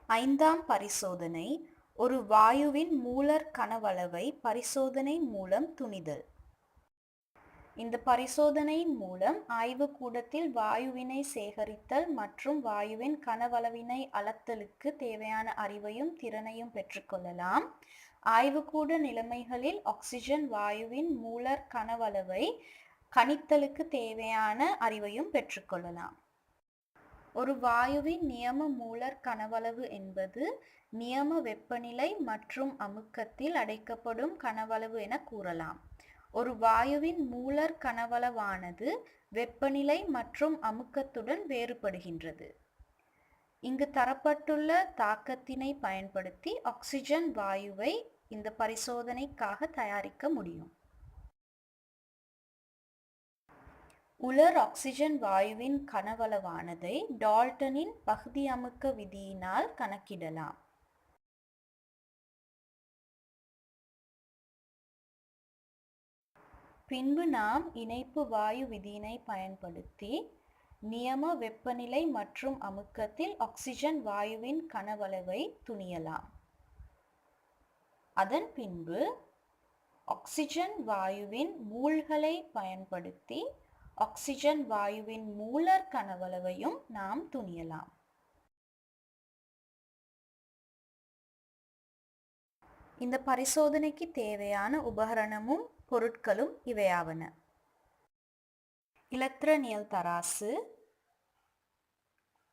ஐந்தாம் பரிசோதனை ஒரு வாயுவின் மூலர் கனவளவை பரிசோதனை மூலம் துணிதல். இந்த பரிசோதனையின் மூலம் ஆய்வுக்கூடத்தில் வாயுவினை சேகரித்தல் மற்றும் வாயுவின் கனவளவினை அளத்தலுக்கு தேவையான அறிவையும் திறனையும் பெற்றுக்கொள்ளலாம். ஆய்வுக்கூட நிலைமைகளில் ஆக்சிஜன் வாயுவின் மூலர் கனவளவை கணித்தலுக்கு தேவையான அறிவையும் பெற்றுக்கொள்ளலாம். ஒரு வாயுவின் நியம மூலர் கனவளவு என்பது நியம வெப்பநிலை மற்றும் அமுக்கத்தில் அடைக்கப்படும் கனவளவு என கூறலாம். ஒரு வாயுவின் மூலர் கனவளவானது வெப்பநிலை மற்றும் அமுக்கத்துடன் வேறுபடுகின்றது. இங்கு தரப்பட்டுள்ள தாக்கத்தினை பயன்படுத்தி ஆக்சிஜன் வாயுவை இந்த பரிசோதனைக்காக தயாரிக்க முடியும். உலர் ஆக்சிஜன் வாயுவின் கனவளவானதை டால்டனின் பகுதி அமுக்க விதியினால் கணக்கிடலாம். பின்பு நாம் இணைப்பு வாயு விதியினை பயன்படுத்தி நியம வெப்பநிலை மற்றும் அமுக்கத்தில் ஆக்சிஜன் வாயுவின் கனவளவை துணியலாம். அதன் பின்பு ஆக்சிஜன் வாயுவின் மூல்களை பயன்படுத்தி ஆக்சிஜன் வாயுவின் மூலர் கனவளவையும் நாம் துணியலாம். இந்த பரிசோதனைக்கு தேவையான உபகரணமும் பொருட்களும் இவையாவன: இலத்திரனியல் தராசு,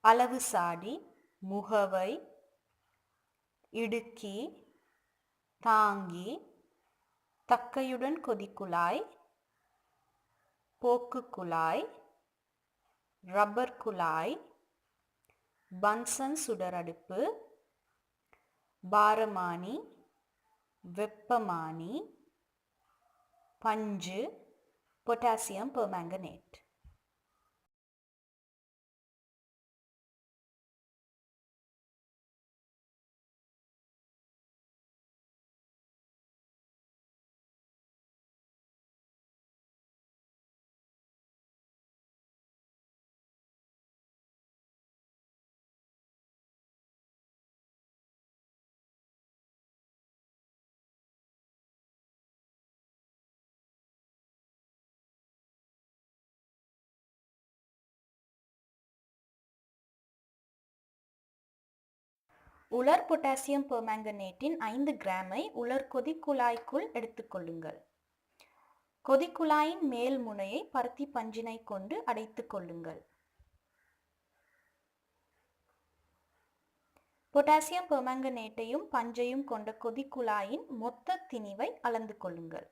அளவு சாடி, முகவை, இடுக்கி, தாங்கி, தக்கையுடன் கொதிக்குழாய், போக்கு குழாய், ரப்பர் குழாய், பன்சன் சுடரடுப்பு, பாரமானி, வெப்பமானி, பஞ்சு, பொட்டாசியம் பெர்மாங்கனேட். உலர் பொட்டாசியம் பெர்மாங்கனேட்டின் 5 கிராமை உலர் கொதிக்குழாய்க்குள் எடுத்துக்கொள்ளுங்கள். கொதிக்குழாயின் மேல் முனையை பருத்தி பஞ்சினை கொண்டு அடைத்துக் கொள்ளுங்கள். பொட்டாசியம் பெர்மாங்கனேட்டையும் பஞ்சையும் கொண்ட கொதிக்குழாயின் மொத்த திணிவை அளந்து கொள்ளுங்கள்.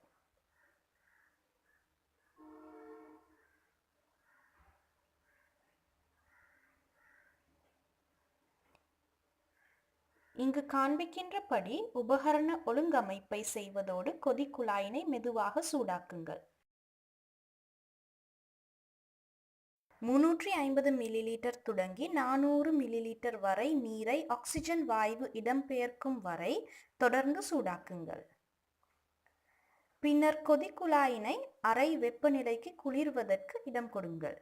இங்கு காண்பிக்கின்றபடி உபகரண ஒழுங்கமைப்பை செய்வதோடு கொதிக்குழாயினை மெதுவாக சூடாக்குங்கள். 350 மில்லிலிட்டர் தொடங்கி 400 மில்லிலிட்டர் வரை நீரை ஆக்சிஜன் வாயு இடம்பெயர்க்கும் வரை தொடர்ந்து சூடாக்குங்கள். பின்னர் கொதிக்குழாயினை அறை வெப்பநிலைக்கு குளிர்வதற்கு இடம் கொடுங்கள்.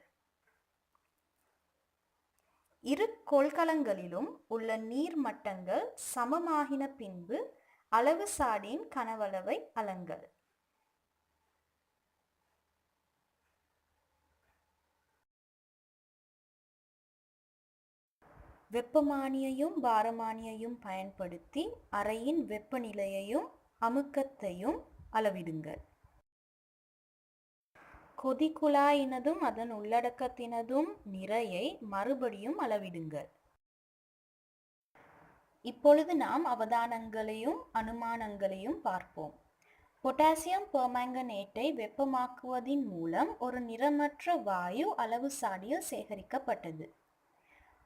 இரு கொள்கலங்களிலும் உள்ள நீர் மட்டங்கள் சமமாகின பின்பு அளவு சாடியின் கனவளவை அளங்கள். வெப்பமானியையும் பாரமானியையும் பயன்படுத்தி அறையின் வெப்பநிலையையும் அமுக்கத்தையும் அளவிடுங்கள். கொதிக்குழாயினதும் அதன் உள்ளடக்கத்தினதும் நிறையை மறுபடியும் அளவிடுங்கள். இப்பொழுது நாம் அவதானங்களையும் அனுமானங்களையும் பார்ப்போம். பொட்டாசியம் பெர்மாங்கனேட்டை வெப்பமாக்குவதின் மூலம் ஒரு நிறமற்ற வாயு அளவு சாடியில் சேகரிக்கப்பட்டது.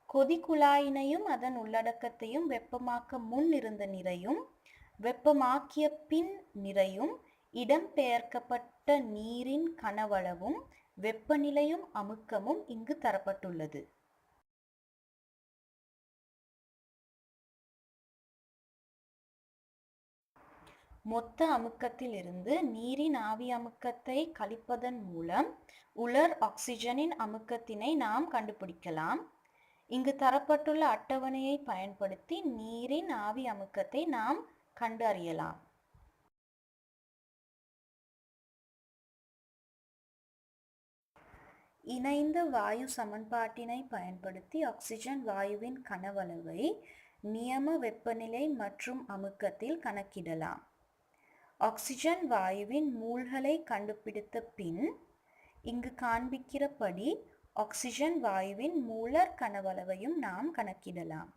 கொதிக்குழாயினையும் அதன் உள்ளடக்கத்தையும் வெப்பமாக்க முன் இருந்த நிறையும் வெப்பமாக்கிய பின் நிறையும் இடம்பெயர்க்கப்பட்ட நீரின் கனவளவும் வெப்பநிலையும் அமுக்கமும் இங்கு தரப்பட்டுள்ளது. மொத்த அமுக்கத்தில் இருந்து நீரின் ஆவி அமுக்கத்தை கழிப்பதன் மூலம் உலர் ஆக்சிஜனின் அமுக்கத்தினை நாம் கண்டுபிடிக்கலாம். இங்கு தரப்பட்டுள்ள அட்டவணையை பயன்படுத்தி நீரின் ஆவி அமுக்கத்தை நாம் கண்டறியலாம். இணைந்த வாயு சமன்பாட்டினை பயன்படுத்தி ஆக்சிஜன் வாயுவின் கனவளவை நியம வெப்பநிலை மற்றும் அமுக்கத்தில் கணக்கிடலாம். ஆக்சிஜன் வாயுவின் மூல்களை கண்டுபிடித்த பின் இங்கு காண்பிக்கிறபடி ஆக்சிஜன் வாயுவின் மூலர் கனவளவையும் நாம் கணக்கிடலாம்.